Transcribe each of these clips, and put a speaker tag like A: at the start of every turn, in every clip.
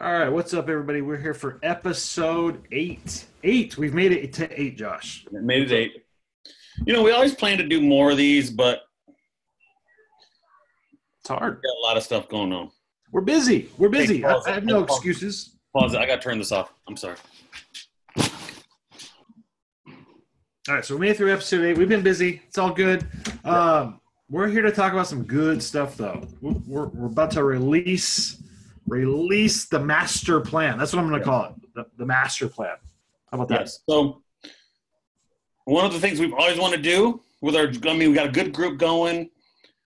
A: All right, what's up, everybody? We're here for episode 8. 8. We've made it to 8, Josh.
B: Made it 8. We always plan to do more of these, but
A: It's hard.
B: we got a lot of stuff going on.
A: We're busy. We're busy.
B: Hey, pause
A: I
B: it.
A: have no
B: Pause.
A: excuses.
B: Pause it. I got to turn this off. I'm sorry.
A: All right, so we made it through episode 8. We've been busy. It's all good. We're here to talk about some good stuff, though. We're about to release the master plan. That's what I'm going to call it, the master plan. How about that?
B: Yes. So one of the things we've always wanted to do with we got a good group going.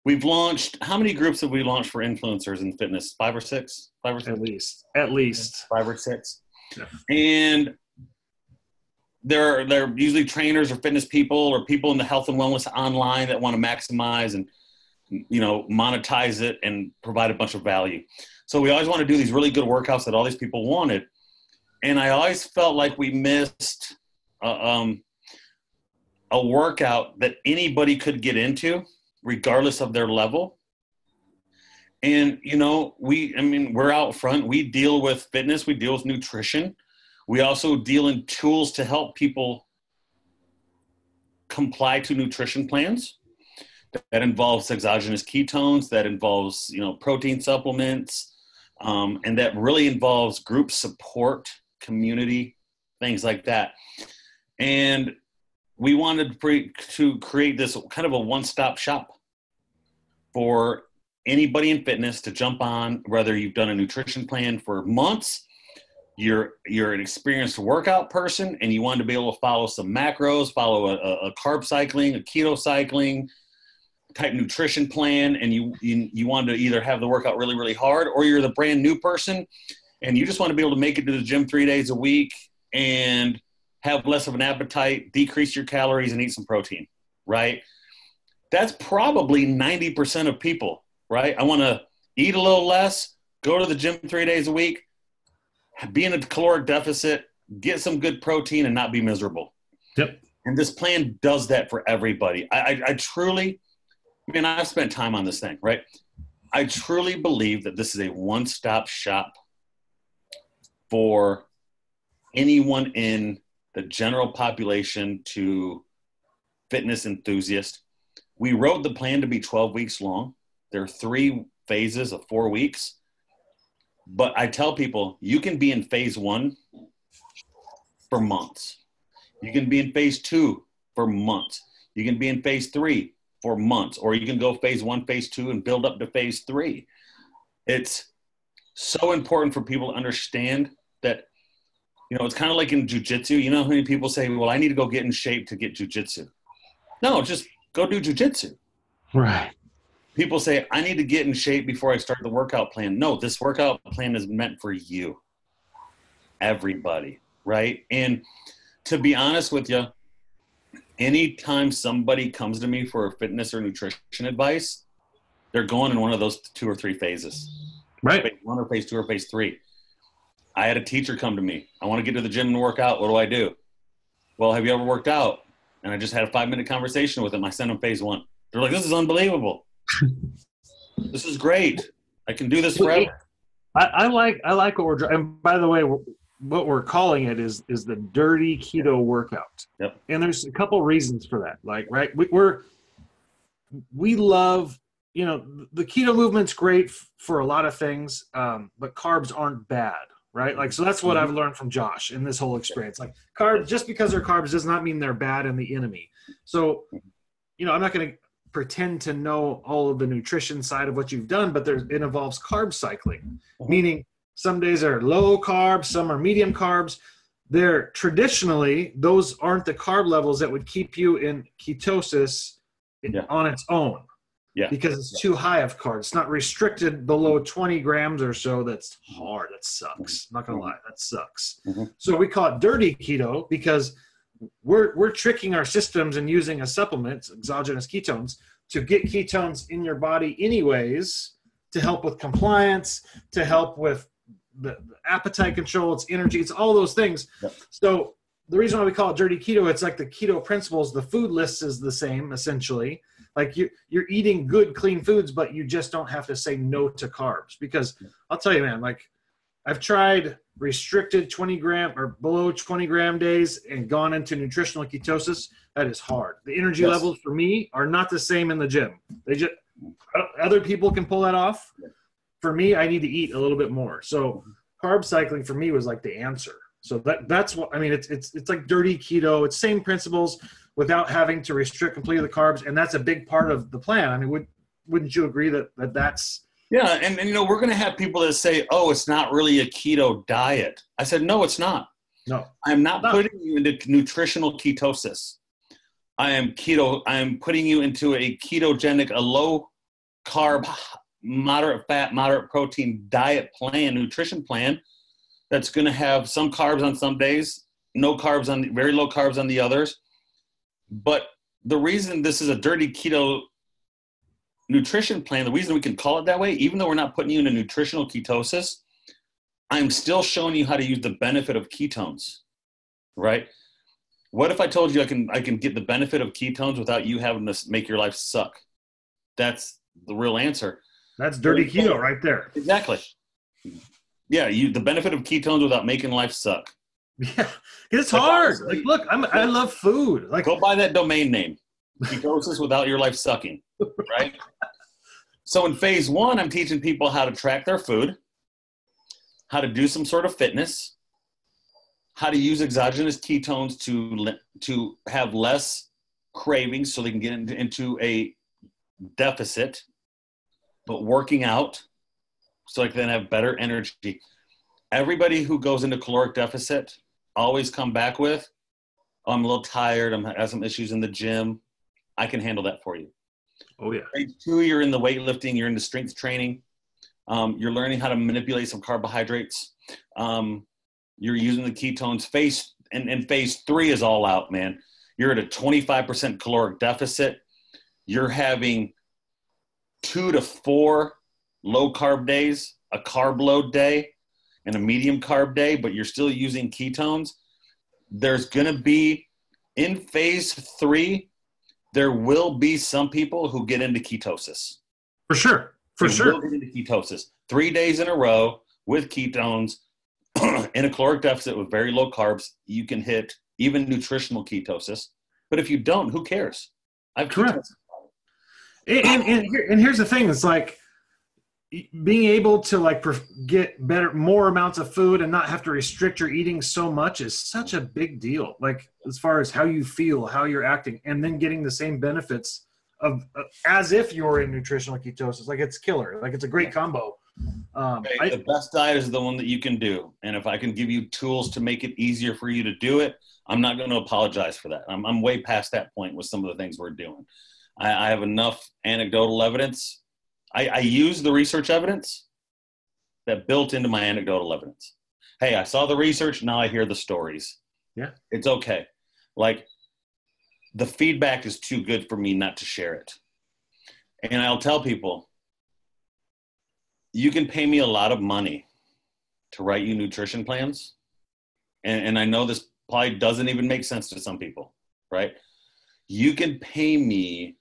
B: We've launched, how many groups have we launched for influencers in fitness? 5 or 6? 5 or 6?
A: At least.
B: 5 or 6.
A: Yeah.
B: And they're usually trainers or fitness people or people in the health and wellness online that want to maximize and, monetize it and provide a bunch of value. So we always want to do these really good workouts that all these people wanted. And I always felt like we missed a workout that anybody could get into regardless of their level. And, we're out front. We deal with fitness. We deal with nutrition. We also deal in tools to help people comply to nutrition plans. That involves exogenous ketones, that involves, protein supplements, and that really involves group support, community, things like that. And we wanted to create this kind of a one-stop shop for anybody in fitness to jump on, whether you've done a nutrition plan for months, you're an experienced workout person, and you want to be able to follow some macros, follow a carb cycling, a keto cycling type nutrition plan, and you want to either have the workout really, really hard, or you're the brand new person and you just want to be able to make it to the gym 3 days a week and have less of an appetite, decrease your calories, and eat some protein, right? That's probably 90% of people, right? I want to eat a little less, go to the gym 3 days a week, be in a caloric deficit, get some good protein, and not be miserable.
A: Yep.
B: And this plan does that for everybody. I truly, I've spent time on this thing, right? I truly believe that this is a one-stop shop for anyone in the general population to fitness enthusiast. We wrote the plan to be 12 weeks long. There are 3 phases of 4 weeks. But I tell people, you can be in phase 1 for months. You can be in phase 2 for months. You can be in phase 3 for months, or you can go phase 1, phase 2, and build up to phase 3. It's so important for people to understand that, it's kind of like in jujitsu. How many people say, well, I need to go get in shape to get jujitsu. No, just go do jujitsu.
A: Right.
B: People say, I need to get in shape before I start the workout plan. No, this workout plan is meant for you, everybody, right? And to be honest with you, anytime somebody comes to me for fitness or nutrition advice, they're going in one of those 2 or 3 phases.
A: Right.
B: Phase 1 or phase 2 or phase 3. I had a teacher come to me. I want to get to the gym and work out. What do I do? Well, have you ever worked out? And I just had a 5-minute conversation with them. I sent them phase 1. They're like, this is unbelievable. This is great. I can do this forever.
A: I like what we're doing. And by the way, what we're calling it is the Dirty Keto Workout.
B: Yep.
A: And there's a couple reasons for that. Right, we love, the keto movement's great for a lot of things, but carbs aren't bad, right? So that's what I've learned from Josh in this whole experience. Carbs, just because they're carbs does not mean they're bad and the enemy. So, I'm not going to pretend to know all of the nutrition side of what you've done, but it involves carb cycling, meaning some days are low carb, some are medium carbs. Those aren't the carb levels that would keep you in ketosis on its own, because it's too high of carbs. It's not restricted below 20 grams or so. That's hard. That sucks. I'm not going to lie. That sucks. So we call it dirty keto because we're tricking our systems and using a supplement, exogenous ketones, to get ketones in your body anyways, to help with compliance, to help with the appetite control, it's energy, it's all those things. Yep. So the reason why we call it dirty keto, it's like the keto principles, the food list is the same essentially. Like you're eating good, clean foods, but you just don't have to say no to carbs. Because I'll tell you, man, like I've tried restricted 20 gram or below 20 gram days and gone into nutritional ketosis. That is hard. The energy levels for me are not the same in the gym. They just, other people can pull that off. For me, I need to eat a little bit more. So carb cycling for me was like the answer. So that's what, I mean, it's like dirty keto. It's same principles without having to restrict completely the carbs. And that's a big part of the plan. I mean, wouldn't you agree that that's,
B: yeah, and you know, we're going to have people that say, oh, it's not really a keto diet. I said, no, it's not.
A: No.
B: I'm not putting you into nutritional ketosis. I am putting you into a ketogenic, a low carb, moderate fat, moderate protein diet plan, nutrition plan that's going to have some carbs on some days, no carbs on, very low carbs on the others. But the reason this is a dirty keto nutrition plan, the reason we can call it that way, even though we're not putting you into nutritional ketosis, I'm still showing you how to use the benefit of ketones, right? What if I told you I can get the benefit of ketones without you having to make your life suck? That's the real answer.
A: That's dirty keto right there.
B: Exactly. Yeah, the benefit of ketones without making life suck.
A: Yeah, it's hard. Like, look, I love food. Like,
B: go buy that domain name, ketosis without your life sucking, right? So in phase 1, I'm teaching people how to track their food, how to do some sort of fitness, how to use exogenous ketones to have less cravings so they can get into a deficit, but working out so they can have better energy. Everybody who goes into caloric deficit always come back with, oh, I'm a little tired, I have some issues in the gym. I can handle that for you.
A: Oh, yeah.
B: Phase 2, you're in the weightlifting, you're into strength training. You're learning how to manipulate some carbohydrates. You're using the ketones. Phase 3 is all out, man. You're at a 25% caloric deficit. You're having 2 to 4 low carb days, a carb load day, and a medium carb day, but you're still using ketones. There's going to be, in phase 3, there will be some people who get into ketosis.
A: For sure. For sure.
B: Will get into ketosis 3 days in a row with ketones in a caloric deficit with very low carbs. You can hit even nutritional ketosis. But if you don't, who cares?
A: Correct. And here's the thing. It's like being able to like get more amounts of food and not have to restrict your eating so much is such a big deal. Like as far as how you feel, how you're acting, and then getting the same benefits of as if you're in nutritional ketosis. Like it's killer. Like it's a great combo.
B: The best diet is the one that you can do. And if I can give you tools to make it easier for you to do it, I'm not going to apologize for that. I'm way past that point with some of the things we're doing. I have enough anecdotal evidence. I use the research evidence that built into my anecdotal evidence. Hey, I saw the research. Now I hear the stories.
A: Yeah.
B: It's okay. Like the feedback is too good for me not to share it. And I'll tell people, you can pay me a lot of money to write you nutrition plans. And I know this probably doesn't even make sense to some people, right? You can pay me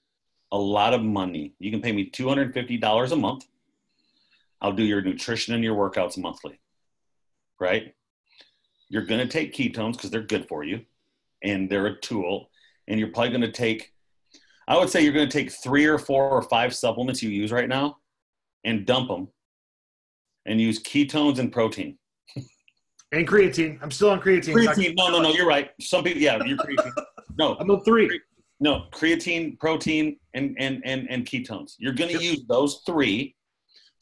B: a lot of money. You can pay me $250 a month. I'll do your nutrition and your workouts monthly, right? You're going to take ketones because they're good for you and they're a tool. And you're probably going to take, I would say you're going to take 3 or 4 or 5 supplements you use right now and dump them and use ketones and protein.
A: And creatine. I'm still on creatine.
B: Creatine. No, you're right. Some people, yeah, you're creatine. No.
A: I'm on 3.
B: No, creatine, protein, and ketones. You're going to use those 3.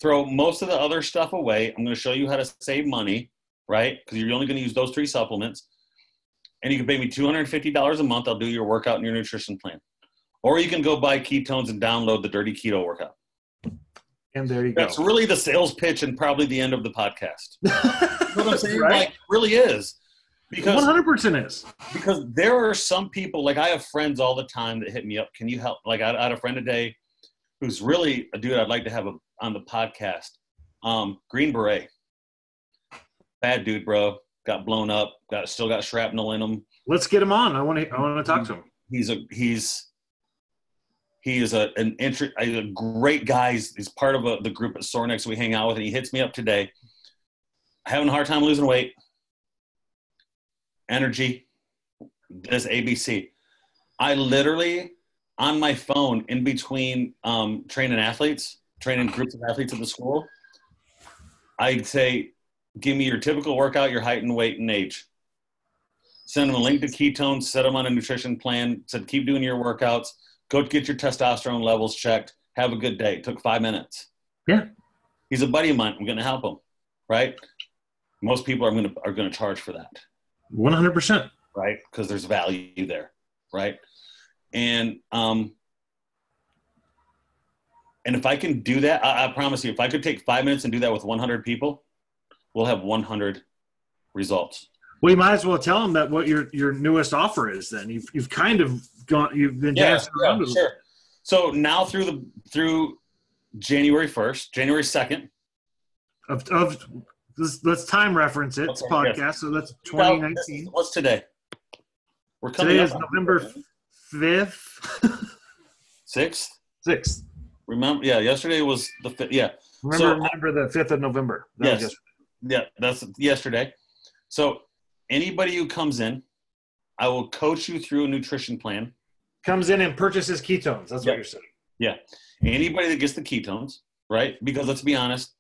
B: Throw most of the other stuff away. I'm going to show you how to save money, right? Because you're only going to use those 3 supplements. And you can pay me $250 a month. I'll do your workout and your nutrition plan. Or you can go buy ketones and download the Dirty Keto Workout.
A: And there you go.
B: That's really the sales pitch and probably the end of the podcast. You know what I'm saying?
A: Right?
B: Like, it really is. Because
A: 100% is.
B: Because there are some people, like I have friends all the time that hit me up. Can you help? Like I had a friend today who's really a dude I'd like to have on the podcast. Green Beret. Bad dude, bro. Got blown up. Still got shrapnel in him.
A: Let's get him on. I want to talk to him.
B: He's a great guy. He's part of the group at Sornex we hang out with, and he hits me up today. having a hard time losing weight, energy, this ABC. I literally, on my phone, in between training groups of athletes at the school, I'd say, give me your typical workout, your height and weight and age. Send them a link to Ketones, set them on a nutrition plan, said keep doing your workouts, go get your testosterone levels checked, have a good day. It took 5 minutes.
A: Yeah.
B: He's a buddy of mine. I'm going to help him, right? Most people are going to charge for that.
A: 100%.
B: Right? Because there's value there, right? And if I can do that, I promise you, if I could take 5 minutes and do that with 100 people, we'll have 100 results.
A: Well, you might as well tell them that what your newest offer is. Then you've kind of you've been dancing around with it.
B: Sure. So now through January 1st, January 2nd
A: of let's time reference it. It's podcast, yes. So that's 2019.
B: What's today? We're coming.
A: Today is November 5th.
B: 6th. Remember? Yeah, yesterday was the 5th. Yeah.
A: Remember the 5th of November.
B: Yes. Yeah, that's yesterday. So anybody who comes in, I will coach you through a nutrition plan.
A: Comes in and purchases ketones. That's what you're saying.
B: Yeah. Anybody that gets the ketones, right? Because let's be honest,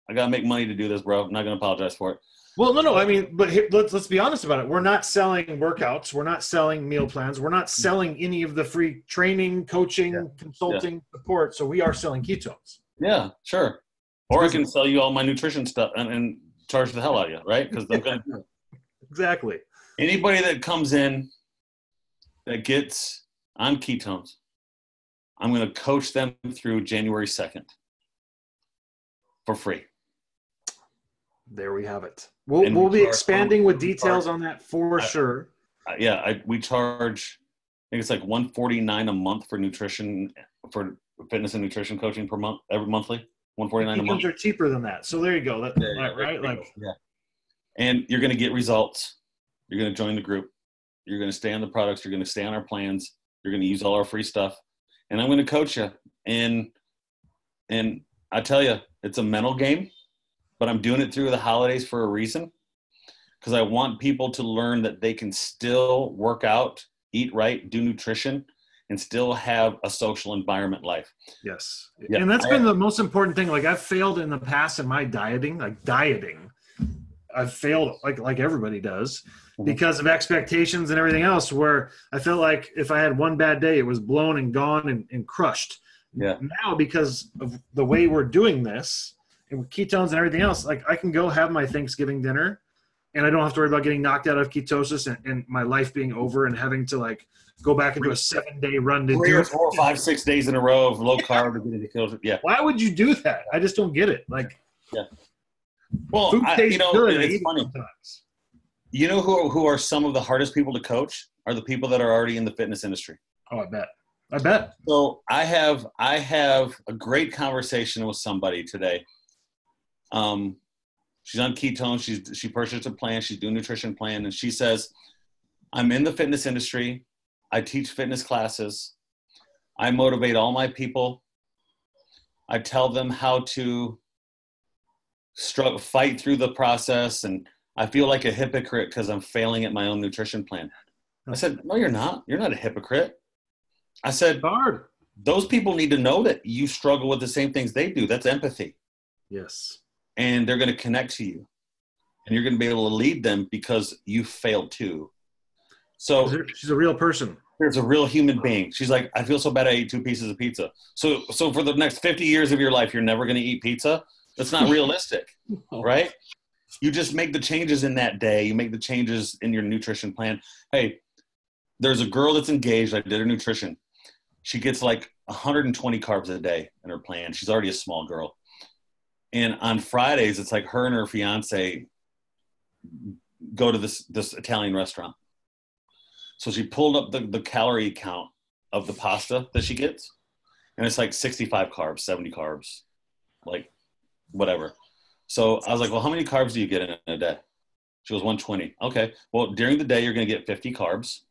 B: I got to make money to do this, bro. I'm not going to apologize for it.
A: Well, no. I mean, but let's be honest about it. We're not selling workouts. We're not selling meal plans. We're not selling any of the free training, coaching, consulting, support. So we are selling ketones.
B: Yeah, sure. Or I can sell you all my nutrition stuff and charge the hell out of you, right? Because I'm going to do it.
A: Exactly.
B: Anybody that comes in that gets on ketones, I'm going to coach them through January 2nd for free.
A: There we have it. We'll be expanding with details on that for sure.
B: We charge, I think it's like $149 a month for nutrition, for fitness and nutrition coaching per month, every monthly. $149 a month.
A: Are cheaper than that. So there you go. Right?
B: And you're going to get results. You're going to join the group. You're going to stay on the products. You're going to stay on our plans. You're going to use all our free stuff. And I'm going to coach you. And I tell you, it's a mental game, but I'm doing it through the holidays for a reason. Because I want people to learn that they can still work out, eat right, do nutrition, and still have a social environment life.
A: Yes. Yeah. And that's been the most important thing. Like I've failed in the past in my dieting. I've failed like everybody does because of expectations and everything else, where I felt like if I had one bad day, it was blown and gone and crushed.
B: Yeah.
A: Now, because of the way we're doing this and with ketones and everything else, like I can go have my Thanksgiving dinner and I don't have to worry about getting knocked out of ketosis and my life being over and having to like go back into a 7-day run to
B: 3 or 4 or 5, 6 days in a row of low carb to get into ketosis. Yeah.
A: Why would you do that? I just don't get it. Like,
B: yeah. Well,
A: food tastes good.
B: It's funny. Sometimes. You know who are some of the hardest people to coach are the people that are already in the fitness industry.
A: Oh, I bet.
B: So I have a great conversation with somebody today. She's on ketones. She purchased a plan. She's doing a nutrition plan, and she says, "I'm in the fitness industry. I teach fitness classes. I motivate all my people. I tell them how to fight through the process, and I feel like a hypocrite because I'm failing at my own nutrition plan." I said, "No, you're not. You're not a hypocrite." I said,
A: "Hard.
B: Those people need to know that you struggle with the same things they do. That's empathy."
A: Yes.
B: And they're going to connect to you. And you're going to be able to lead them because you failed too. So
A: she's a real person.
B: There's a real human being. She's like, "I feel so bad I ate 2 pieces of pizza." So for the next 50 years of your life, you're never going to eat pizza? That's not realistic, right? You just make the changes in that day. You make the changes in your nutrition plan. Hey, there's a girl that's engaged. I did her nutrition. She gets like 120 carbs a day in her plan. She's already a small girl. And on Fridays, it's like her and her fiance go to this Italian restaurant. So she pulled up the calorie count of the pasta that she gets. And it's like 65 carbs, 70 carbs, like whatever. So I was like, "Well, how many carbs do you get in a day?" She goes, 120. Okay. Well, during the day, you're going to get 50 carbs.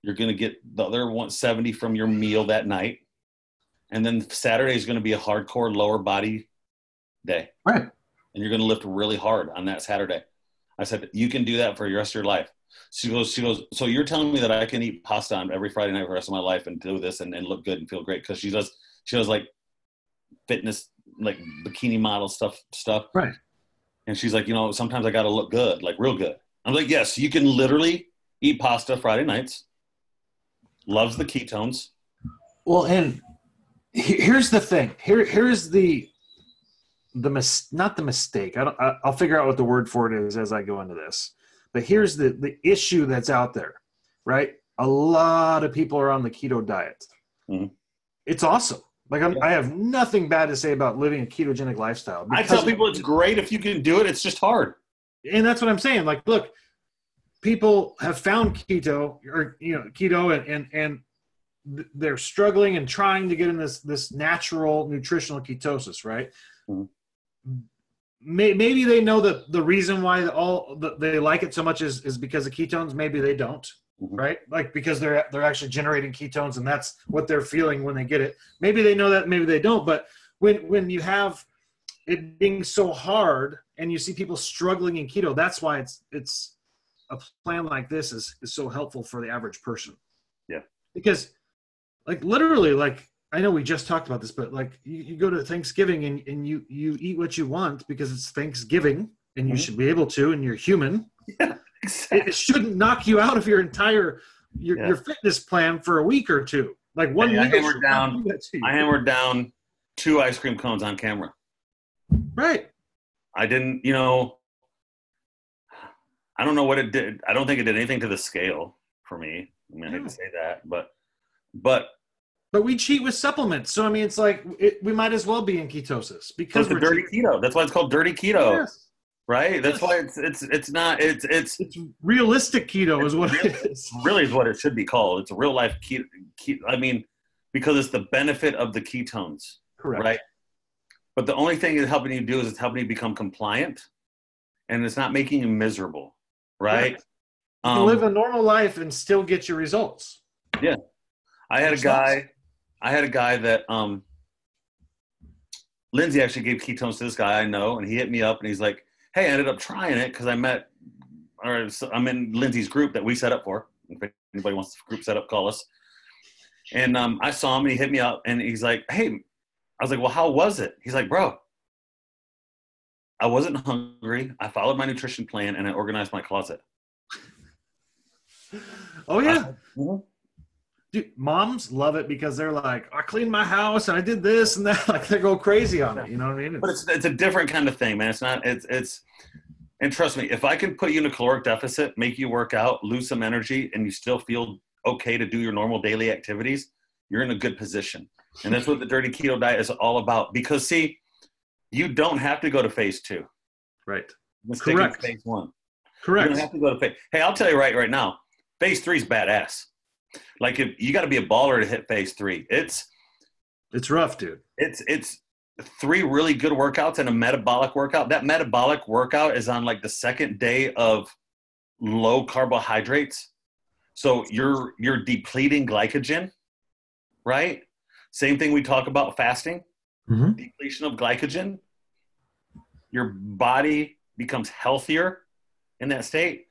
B: You're going to get the other 170 from your meal that night. And then Saturday is going to be a hardcore lower body day.
A: Right.
B: and you're going to lift really hard on that Saturday. I said, you can do that for the rest of your life. She goes, so you're telling me that I can eat pasta on every Friday night for the rest of my life and do this and look good and feel great? Because she does like fitness, like bikini model stuff.
A: Right.
B: And she's like, sometimes I got to look good, like real good. I'm like, yes, you can literally eat pasta Friday nights. Loves the ketones.
A: Well, and here's the thing. Here's not the mistake. I'll figure out what the word for it is as I go into this. But here's the issue that's out there, right? A lot of people are on the keto diet. Mm-hmm. It's awesome. Like I have nothing bad to say about living a ketogenic lifestyle.
B: I tell people it's great if you can do it. It's just hard.
A: And that's what I'm saying. Like, look, people have found keto and they're struggling and trying to get in this natural nutritional ketosis, right? Mm-hmm. Maybe they know that the reason why they like it so much is because of ketones. Maybe they don't, mm-hmm. right? Like because they're actually generating ketones and that's what they're feeling when they get it. Maybe they know that, maybe they don't. But when you have it being so hard and you see people struggling in keto, that's why it's a plan like this is so helpful for the average person.
B: Yeah,
A: because like literally, like I know we just talked about this, but like you go to Thanksgiving and you eat what you want because it's Thanksgiving and you mm-hmm. should be able to, and you're human.
B: Yeah, exactly.
A: It shouldn't knock you out of your entire your fitness plan for a week or two. Like one week.
B: I hammered down 2 ice cream cones on camera.
A: Right.
B: I didn't, I don't know what it did. I don't think it did anything to the scale for me. I mean, I hate to say that, but
A: we cheat with supplements. So, I mean, it's like we might as well be in ketosis because
B: we're dirty keto. That's why it's called dirty keto,
A: yes.
B: right? That's why it's
A: realistic keto is what it is.
B: Really is what it should be called. It's a real life keto. I mean, because it's the benefit of the ketones,
A: correct?
B: Right. But the only thing it's helping you do is it's helping you become compliant, and it's not making you miserable, right?
A: You can live a normal life and still get your results.
B: Yeah. I had a guy that Lindsay actually gave ketones to this guy I know, and he hit me up and he's like, hey, I ended up trying it because I'm in Lindsay's group that we set up for. If anybody wants the group set up, call us. And I saw him and he hit me up and he's like, hey, I was like, well, how was it? He's like, bro, I wasn't hungry. I followed my nutrition plan and I organized my closet.
A: Oh, yeah. Dude, moms love it because they're like, I cleaned my house and I did this and that. Like they go crazy on it. You know what I mean?
B: But it's a different kind of thing, man. It's not, and trust me, if I can put you in a caloric deficit, make you work out, lose some energy, and you still feel okay to do your normal daily activities, you're in a good position. And that's what the dirty keto diet is all about. Because see, you don't have to go to phase 2.
A: Right.
B: Correct. Phase 1.
A: Correct.
B: You don't have to go to phase. Hey, I'll tell you right now, phase 3 is badass. Like if you got to be a baller to hit phase 3. It's
A: rough, dude.
B: It's 3 really good workouts and a metabolic workout. That metabolic workout is on like the second day of low carbohydrates. So you're depleting glycogen, right? Same thing we talk about fasting, mm-hmm. Depletion of glycogen. Your body becomes healthier in that state.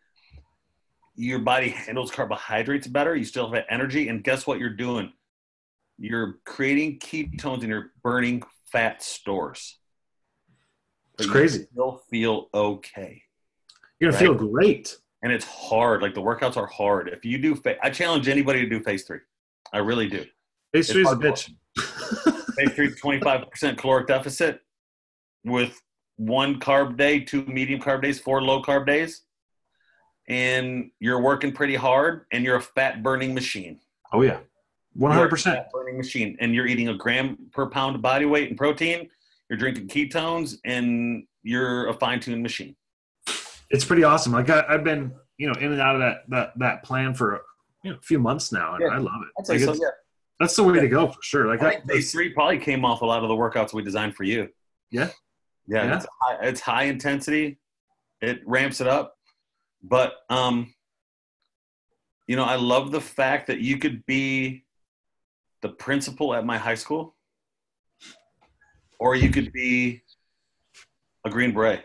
B: Your body handles carbohydrates better. You still have energy. And guess what you're doing? You're creating ketones and you're burning fat stores.
A: It's crazy.
B: You still feel okay.
A: You're going to feel great.
B: And it's hard. Like the workouts are hard. If you do, I challenge anybody to do phase 3. I really do.
A: Phase 3 is a bitch.
B: Phase 3 is 25% caloric deficit with 1 carb day, 2 medium carb days, 4 low carb days. And you're working pretty hard and you're a fat burning machine.
A: Oh yeah. 100%.
B: Fat burning machine. And you're eating a gram per pound body weight in protein. You're drinking ketones and you're a fine-tuned machine.
A: It's pretty awesome. Like I've been, in and out of that plan for a few months now, and I love it.
B: I'd say so, yeah.
A: That's the way to go for sure. Like
B: I think phase 3 probably came off a lot of the workouts we designed for you.
A: Yeah.
B: Yeah. It's high intensity. It ramps it up. But, I love the fact that you could be the principal at my high school, or you could be a Green Beret.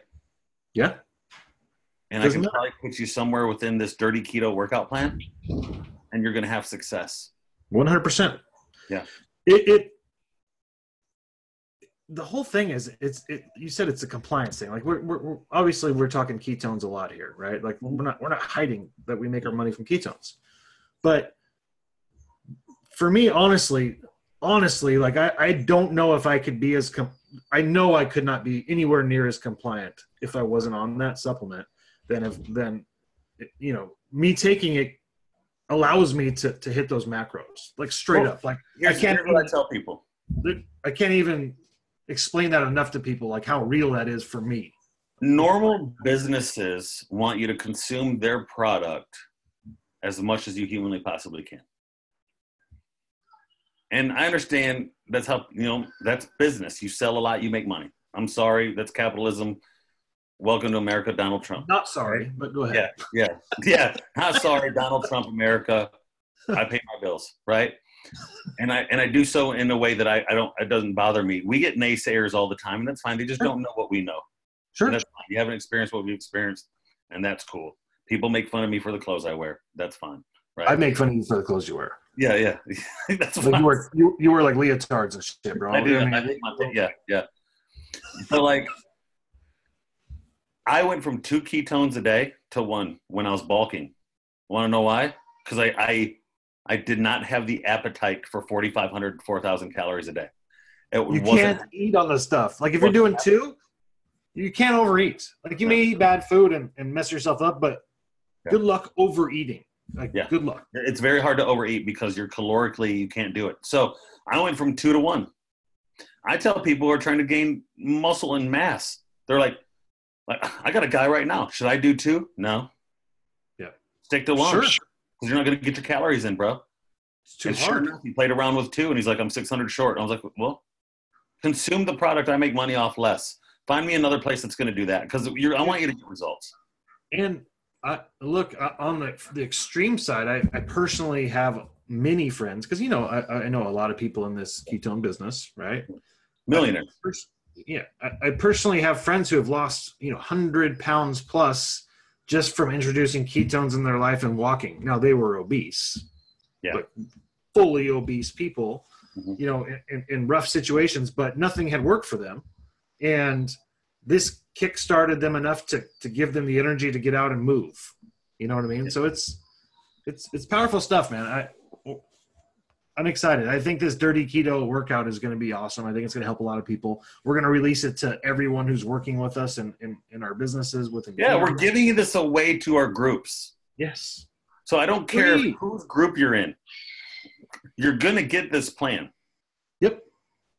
A: Yeah.
B: And I can probably put you somewhere within this Dirty Keto Workout plan, and you're going to have success.
A: 100%.
B: Yeah.
A: The whole thing is, you said it's a compliance thing. Like we're obviously we're talking ketones a lot here, right? Like we're not hiding that we make our money from ketones. But for me, honestly, like I don't know if I could be I know I could not be anywhere near as compliant if I wasn't on that supplement. Then me taking it allows me to hit those macros, like straight up. Like
B: here's what I tell people.
A: I can't even explain that enough to people, like how real that is for me.
B: Normal businesses want you to consume their product as much as you humanly possibly can. And I understand that's how, that's business. You sell a lot, you make money. I'm sorry, that's capitalism. Welcome to America, Donald Trump.
A: Not sorry, but go ahead.
B: Yeah. Not sorry, Donald Trump, America. I pay my bills, right? And I do so in a way that it doesn't bother me. We get naysayers all the time, and that's fine. They just don't know what we know.
A: Sure.
B: And that's fine. You haven't experienced what we've experienced, and that's cool. People make fun of me for the clothes I wear. That's fine. Right?
A: I make fun of you for the clothes you wear.
B: Yeah. That's
A: like
B: fine.
A: You wear like leotards and shit, bro.
B: I do. Yeah. So like, I went from 2 ketones a day to 1 when I was bulking. Want to know why? Because I did not have the appetite for 4,500 to 4,000 calories a day.
A: You can't eat on the stuff. Like if you're doing 2, you can't overeat. Like you may eat bad food and mess yourself up, but good luck overeating. Good luck.
B: It's very hard to overeat because you're calorically, you can't do it. So I went from 2 to 1. I tell people who are trying to gain muscle and mass, they're like, I got a guy right now. Should I do 2? No.
A: Yeah.
B: Stick to 1.
A: Sure.
B: Because you're not going to get your calories in, bro.
A: It's too hard.
B: Sure, he played around with 2, and he's like, I'm 600 short. And I was like, well, consume the product. I make money off less. Find me another place that's going to do that because I want you to get results.
A: And look, on the extreme side, I personally have many friends because, I know a lot of people in this ketone business, right?
B: Millionaires.
A: I personally have friends who have lost, 100 pounds plus just from introducing ketones in their life and walking. Now, they were obese, but fully obese people, in rough situations, but nothing had worked for them. And this kick-started them enough to give them the energy to get out and move. You know what I mean? Yeah. So it's powerful stuff, man. I'm excited. I think this Dirty Keto Workout is going to be awesome. I think it's going to help a lot of people. We're going to release it to everyone who's working with us in our businesses.
B: We're giving this away to our groups.
A: Yes.
B: So I don't care whose group you're in. You're going to get this plan.
A: Yep.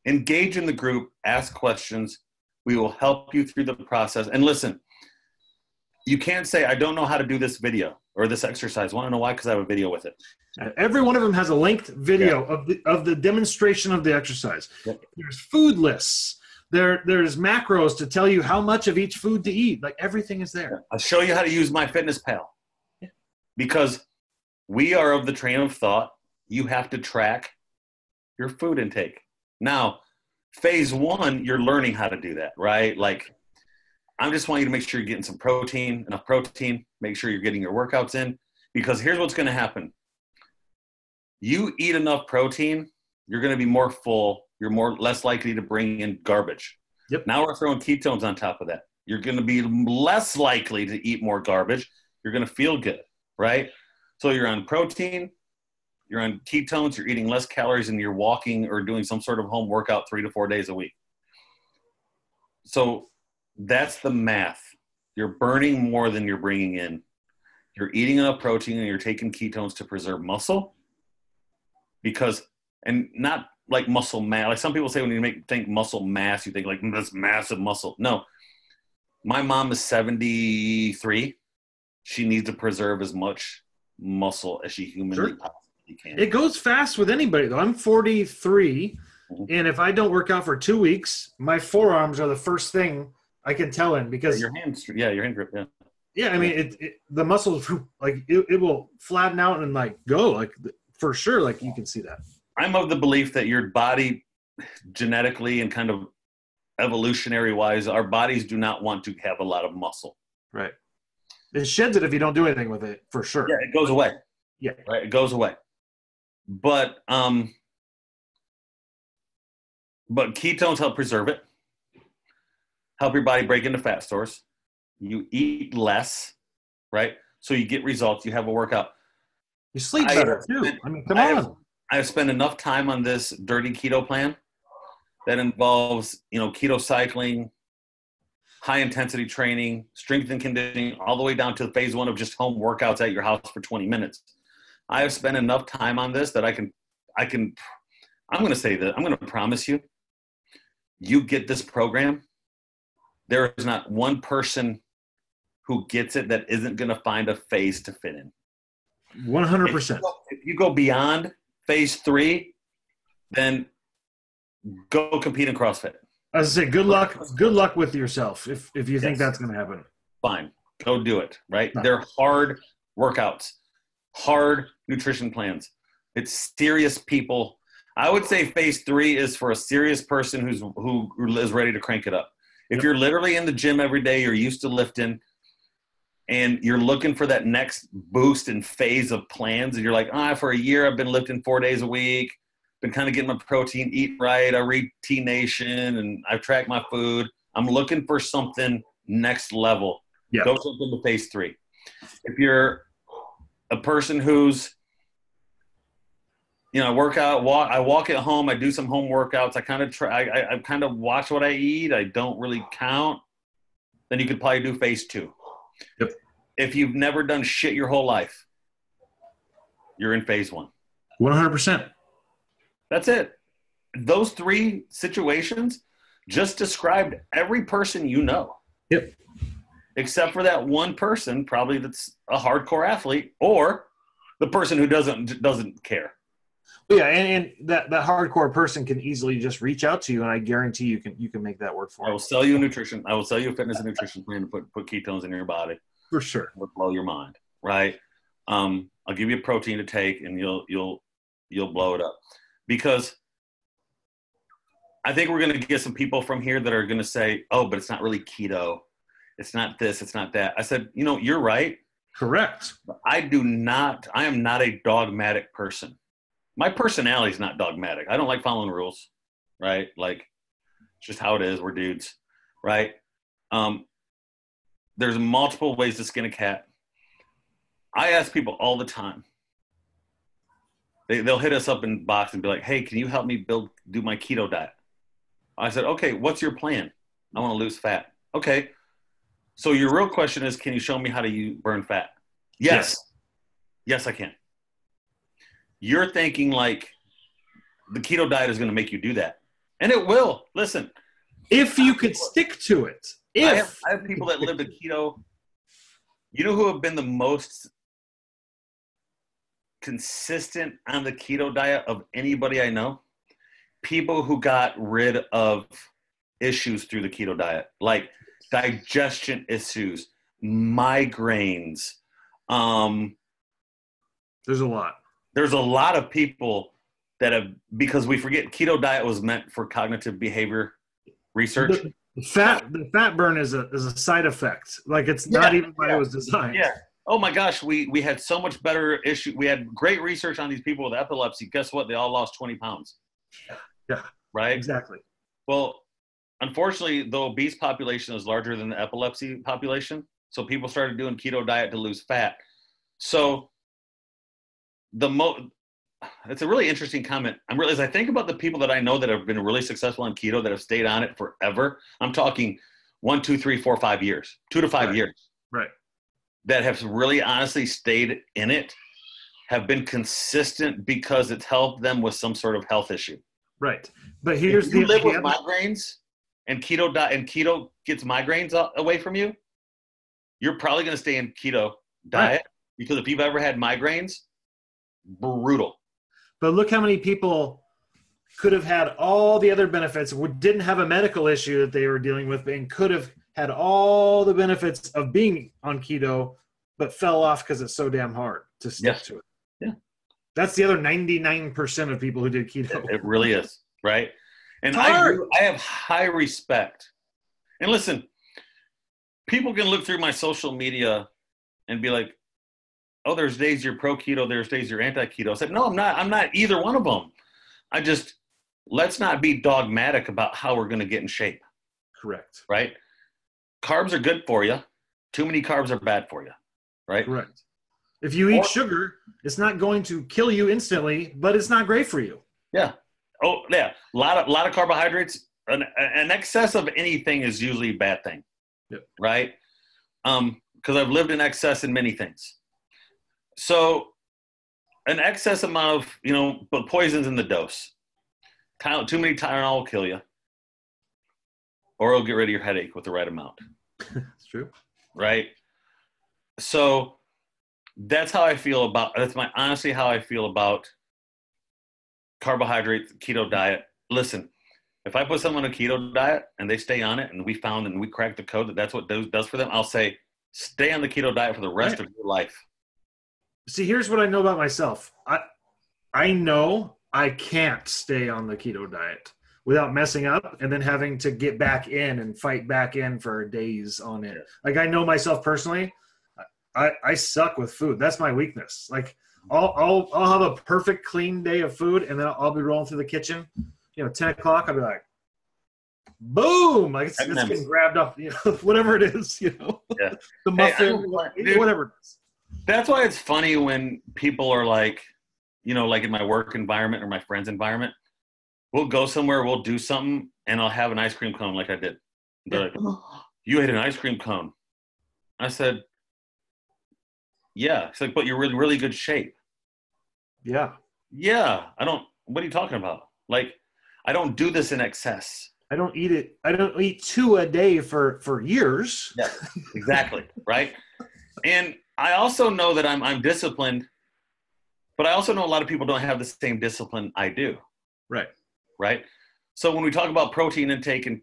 B: Engage in the group. Ask questions. We will help you through the process. And listen, you can't say, I don't know how to do this video or this exercise. Want to know why? Because I have a video with it.
A: Every one of them has a linked video of the demonstration of the exercise. Yep. There's food lists. There's macros to tell you how much of each food to eat. Like everything is there.
B: I'll show you how to use MyFitnessPal. Yeah. Because we are of the train of thought, you have to track your food intake. Now, phase 1, you're learning how to do that, right? Like, I just want you to make sure you're getting some protein, enough protein, make sure you're getting your workouts in, because here's what's going to happen. You eat enough protein, you're going to be more full, you're less likely to bring in garbage.
A: Yep.
B: Now we're throwing ketones on top of that. You're going to be less likely to eat more garbage. You're going to feel good, right? So you're on protein, you're on ketones, you're eating less calories, and you're walking or doing some sort of home workout 3 to 4 days a week. So that's the math. You're burning more than you're bringing in. You're eating enough protein and you're taking ketones to preserve muscle. And not like muscle mass. Like some people say when you think muscle mass, you think like this massive muscle. No. My mom is 73. She needs to preserve as much muscle as she humanly possibly can.
A: It goes fast with anybody, though. I'm 43, and if I don't work out for 2 weeks, my forearms are the first thing I can tell in because
B: your hand grip,
A: I mean, the muscles like it will flatten out and like go like for sure. Like you can see that.
B: I'm of the belief that your body genetically and kind of evolutionary wise, our bodies do not want to have a lot of muscle.
A: Right. It sheds it if you don't do anything with it, for sure.
B: Yeah, it goes away.
A: Yeah.
B: Right. It goes away. But ketones help preserve it, help your body break into fat stores. You eat less, right? So you get results. You have a workout.
A: You sleep better too. I mean, come on.
B: I've spent enough time on this dirty keto plan that involves, keto cycling, high intensity training, strength and conditioning, all the way down to phase 1 of just home workouts at your house for 20 minutes. I have spent enough time on this that I'm going to say that I'm going to promise you, you get this program, there is not one person who gets it that isn't going to find a phase to fit in.
A: 100%.
B: If you go beyond phase 3, then go compete in CrossFit.
A: As I say, good luck with yourself if you think that's going to happen.
B: Fine. Go do it, right? No. They're hard workouts, hard nutrition plans. It's serious people. I would say phase 3 is for a serious person who is ready to crank it up. If you're literally in the gym every day, you're used to lifting, and you're looking for that next boost and phase of plans, and you're like, for a year I've been lifting 4 days a week, been kind of getting my protein, eating right, I read T Nation, and I've tracked my food. I'm looking for something next level.
A: Yeah.
B: Go something to phase 3. If you're a person who's, I work out, I walk at home, I do some home workouts, I kind of watch what I eat, I don't really count, then you could probably do phase 2.
A: Yep.
B: If you've never done shit your whole life, you're in phase 1.
A: 100%.
B: That's it. Those 3 situations just described every person you know.
A: Yep.
B: Except for that one person, probably that's a hardcore athlete, or the person who doesn't care.
A: Yeah, and that hardcore person can easily just reach out to you, and I guarantee you can make that work for you.
B: I will sell you nutrition. I will sell you a fitness and nutrition plan to put ketones in your body.
A: For sure.
B: It will blow your mind, right? I'll give you a protein to take, and you'll blow it up. Because I think we're going to get some people from here that are going to say, oh, but it's not really keto. It's not this, it's not that. I said, you're right.
A: Correct.
B: I am not a dogmatic person. My personality is not dogmatic. I don't like following rules, right? Like, it's just how it is. We're dudes, right? There's multiple ways to skin a cat. I ask people all the time. They'll hit us up in box and be like, hey, can you help me do my keto diet? I said, okay, what's your plan? I want to lose fat. Okay. So your real question is, can you show me how to burn fat? Yes. Yes, I can. You're thinking like the keto diet is going to make you do that. And it will. Listen.
A: If you could stick to it.
B: I have people that live the keto. You know who have been the most consistent on the keto diet of anybody I know? People who got rid of issues through the keto diet, like digestion issues, migraines.
A: There's a lot.
B: There's a lot of people that have, because we forget keto diet was meant for cognitive behavior research.
A: The fat burn is a side effect. Like it's not even why it was designed.
B: Yeah. Oh my gosh, we had so much better issue. We had great research on these people with epilepsy. Guess what? They all lost 20 pounds.
A: Yeah.
B: Right?
A: Exactly.
B: Well, unfortunately, the obese population is larger than the epilepsy population. So people started doing keto diet to lose fat. So it's a really interesting comment. As I think about the people that I know that have been really successful on keto that have stayed on it forever, I'm talking 1, 2, 3, 4, 5 years, 2 to 5 years.
A: Right.
B: That have really honestly stayed in it, have been consistent because it's helped them with some sort of health issue.
A: Right. But here's
B: if you live with migraines and keto gets migraines away from you, you're probably going to stay in keto diet because if you've ever had migraines, brutal.
A: But look how many people could have had all the other benefits, didn't have a medical issue that they were dealing with, and could have had all the benefits of being on keto, but fell off because it's so damn hard to stick to it.
B: Yeah.
A: That's the other 99% of people who did keto.
B: It really is, right? And I have high respect. And listen, people can look through my social media and be like, oh, there's days you're pro keto, there's days you're anti keto. I said, no, I'm not. I'm not either one of them. Let's not be dogmatic about how we're going to get in shape.
A: Correct.
B: Right? Carbs are good for you. Too many carbs are bad for you. Right?
A: Correct. If you eat sugar, it's not going to kill you instantly, but it's not great for you.
B: Yeah. Oh, yeah. A lot of carbohydrates. An excess of anything is usually a bad thing.
A: Yep. Right?
B: Because I've lived in excess in many things. So an excess amount of, but poison's in the dose. Too many Tylenol will kill you. Or it'll get rid of your headache with the right amount.
A: It's true.
B: Right? So that's how I feel about, honestly how I feel about carbohydrate, keto diet. Listen, if I put someone on a keto diet and they stay on it and we found and we cracked the code that's what does for them, I'll say, stay on the keto diet for the rest of your life.
A: See, here's what I know about myself. I know I can't stay on the keto diet without messing up and then having to get back in and fight back in for days on it. Like, I know myself personally, I suck with food. That's my weakness. Like, I'll have a perfect clean day of food and then I'll be rolling through the kitchen, 10 o'clock, I'll be like, boom, like it's getting grabbed up, whatever it is,
B: Yeah.
A: the muffin, whatever it is.
B: That's why it's funny when people are like, like in my work environment or my friend's environment, we'll go somewhere, we'll do something, and I'll have an ice cream cone like I did. They're like, oh, you ate an ice cream cone. I said, yeah. It's like, but you're really, really good shape.
A: Yeah.
B: Yeah. What are you talking about? Like, I don't do this in excess.
A: I don't eat 2 a day for years.
B: Yeah, exactly. Right. And I also know that I'm disciplined, but I also know a lot of people don't have the same discipline I do.
A: Right.
B: Right. So when we talk about protein intake and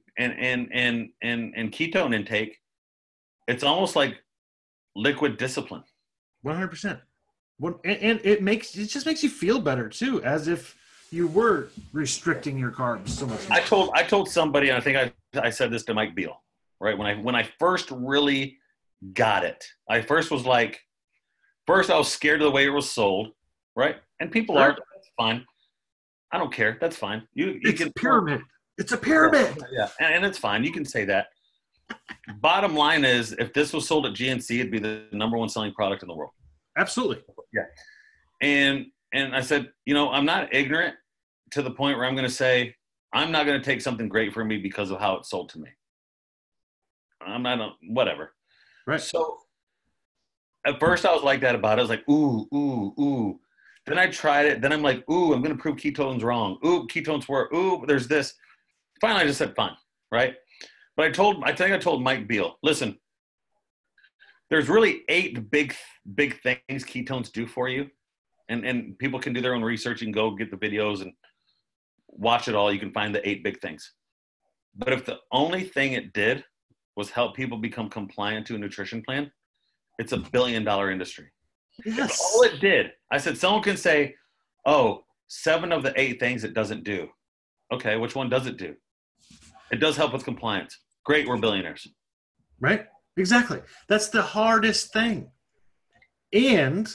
B: ketone intake, it's almost like liquid discipline.
A: 100%. And it just makes you feel better too, as if you were restricting your carbs so much more.
B: I told somebody, and I think I said this to Mike Beal, right? When I first really got it, I was scared of the way it was sold, right? And people are, that's fine. I don't care. That's fine.
A: It's a pyramid. It's a pyramid.
B: Yeah. And it's fine. You can say that. Bottom line is, if this was sold at GNC, it'd be the #1 selling product in the world.
A: Absolutely.
B: Yeah. And I said, I'm not ignorant to the point where I'm going to say, I'm not going to take something great for me because of how it's sold to me. I'm not, whatever.
A: Right.
B: So at first I was like that about it. I was like, ooh. Then I tried it. Then I'm like, ooh, I'm going to prove ketones wrong. Ooh, ketones work. Ooh, there's this. Finally, I just said, fine. Right. But I think I told Mike Beal, listen, there's really 8 big things ketones do for you. And people can do their own research and go get the videos and watch it all. You can find the 8 big things. But if the only thing it did was help people become compliant to a nutrition plan, it's $1 billion industry.
A: Yes.
B: That's all it did. I said, someone can say, oh, 7 of the 8 things it doesn't do. Okay, which one does it do? It does help with compliance. Great, we're billionaires.
A: Right? Exactly. That's the hardest thing. And,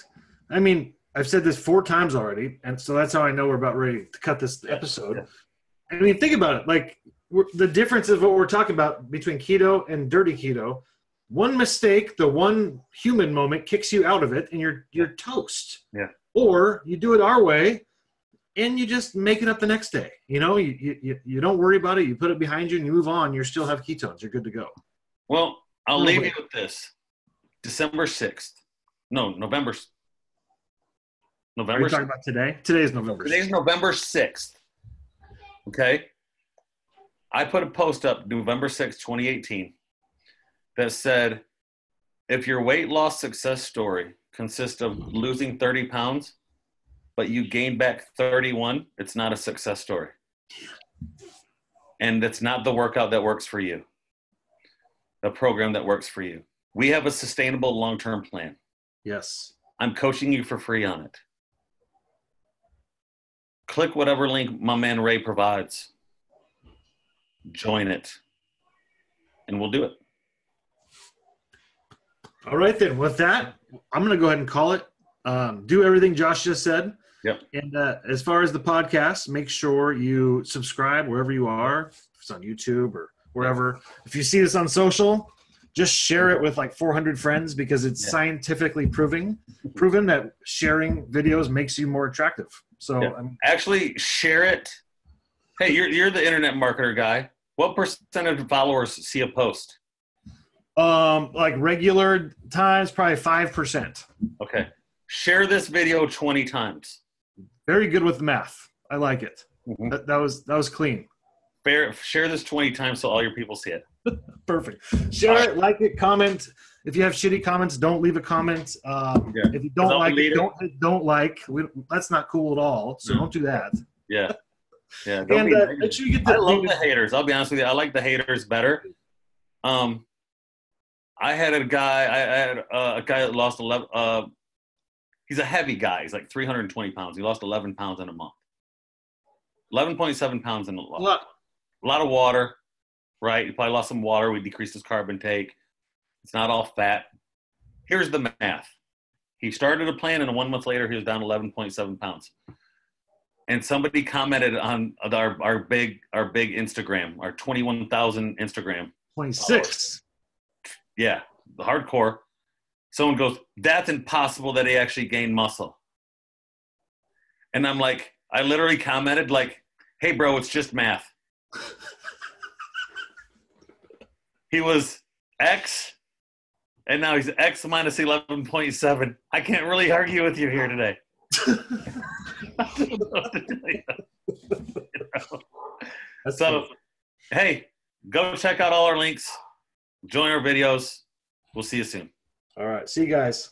A: I mean, I've said this 4 times already, and so that's how I know we're about ready to cut this episode. Yeah. I mean, think about it. Like, the difference of what we're talking about between keto and dirty keto, one mistake, the one human moment kicks you out of it, and you're toast.
B: Yeah.
A: Or you do it our way, and you just make it up the next day. You don't worry about it. You put it behind you, and you move on. You still have ketones. You're good to go.
B: Well, I'll leave you with this. November 6th. No, November.
A: Are you talking about today? Today is November 6th.
B: Today's November 6th. Okay? I put a post up November 6th, 2018 that said, if your weight loss success story consists of losing 30 pounds, but you gain back 31, it's not a success story. And it's not the workout that works for you. The program that works for you. We have a sustainable long-term plan.
A: Yes.
B: I'm coaching you for free on it. Click whatever link my man Ray provides. join it, and we'll do it.
A: All right, then. With that, I'm going to go ahead and call it. Do everything Josh just said.
B: Yep.
A: And as far as the podcast, make sure you subscribe wherever you are. If it's on YouTube or wherever. If you see this on social, just share it with like 400 friends because it's scientifically proven that sharing videos makes you more attractive. So
B: actually share it. Hey, you're the internet marketer guy. What percentage of followers see a post?
A: Like regular times, probably 5%.
B: Okay. Share this video 20 times.
A: Very good with math. I like it.
B: Mm-hmm.
A: That was clean.
B: Share this 20 times so all your people see it.
A: Perfect. Share it, like it, comment. If you have shitty comments, don't leave a comment. If you don't like it, don't like. That's not cool at all. So don't do that.
B: Yeah. Yeah.
A: And make sure you get
B: I love the haters. I'll be honest with you. I like the haters better. I had a guy. I had a guy that lost 11. He's a heavy guy. He's like 320 pounds. He lost 11 pounds in a month. 11.7 pounds in a lot. A lot of water, right? He probably lost some water. We decreased his carb intake. It's not all fat. Here's the math. He started a plan, and 1 month later, he was down 11.7 pounds. And somebody commented on our big Instagram, our 21,000 Instagram.
A: 26.
B: Yeah, the hardcore. Someone goes, that's impossible that he actually gained muscle. And I'm like, I literally commented like, hey, bro, it's just math. He was X, and now he's X minus 11.7. I can't really argue with you here today. I don't know what to tell you. So, hey, go check out all our links. Join our videos. We'll see you soon.
A: All right. See you guys.